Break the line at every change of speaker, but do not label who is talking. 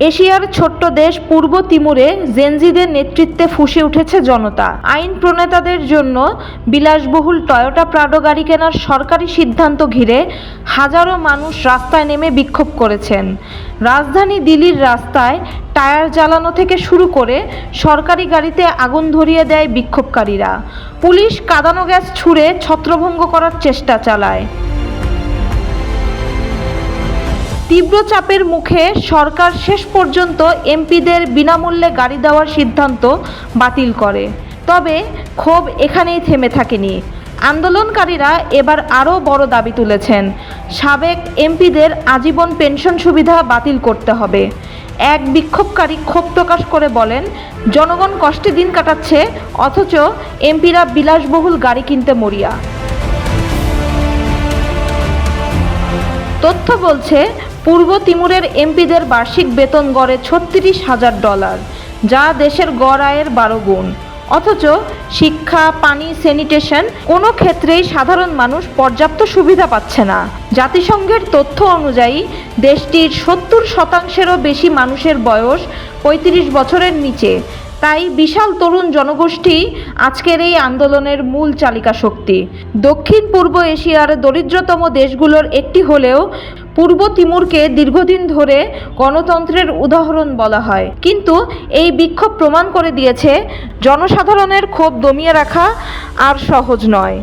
এশিয়ার ছোট্ট দেশ পূর্ব তিমুরে জেনজিদের নেতৃত্বে ফুঁসে উঠেছে জনতা। আইন প্রণেতাদের জন্য বিলাসবহুল টয়োটা প্রাডো গাড়ি কেনার সরকারি সিদ্ধান্ত ঘিরে হাজারো মানুষ রাস্তায় নেমে বিক্ষোভ করেছেন। রাজধানী দিল্লির রাস্তায় টায়ার জ্বালানো থেকে শুরু করে সরকারি গাড়িতে আগুন ধরিয়ে দেয় বিক্ষোভকারীরা। পুলিশ কাঁদানো গ্যাস ছুড়ে ছত্রভঙ্গ করার চেষ্টা চালায়। তীব্র চাপের মুখে সরকার শেষ পর্যন্ত এমপিদের বিনামূল্যে গাড়ি দেওয়ার সিদ্ধান্ত বাতিল করে। তবে ক্ষোভ এখানেই থেমে থাকেনি। আন্দোলনকারীরা এবার আরও বড় দাবি তুলেছেন। সাবেক এমপিদের আজীবন পেনশন সুবিধা বাতিল করতে হবে। এক বিক্ষোভকারী ক্ষোভ প্রকাশ করে বলেন, জনগণ কষ্টে দিন কাটাচ্ছে, অথচ এমপিরা বিলাসবহুল গাড়ি কিনতে মরিয়া। তথ্য বলছে, পূর্ব তিমুরের এমপিদের বার্ষিক বেতন গড়ে $36,000, যা দেশের গড় আয়ের 12 গুণ। অথচ শিক্ষা, পানি, স্যানিটেশন কোনো ক্ষেত্রেই সাধারণ মানুষ পর্যাপ্ত সুবিধা পাচ্ছে না। জাতিসংঘের তথ্য অনুযায়ী দেশটির 70%-এরও বেশি মানুষের বয়স 35 বছরের নিচে। তাই বিশাল তরুণ জনগোষ্ঠী আজকের এই আন্দোলনের মূল চালিকা শক্তি। দক্ষিণ পূর্ব এশিয়ার দরিদ্রতম দেশগুলোর একটি হলেও পূর্ব তিমুরকে দীর্ঘদিন ধরে গণতন্ত্রের উদাহরণ বলা হয়। কিন্তু এই বিক্ষোভ প্রমাণ করে দিয়েছে, জনসাধারণের ক্ষোভ দমিয়ে রাখা আর সহজ নয়।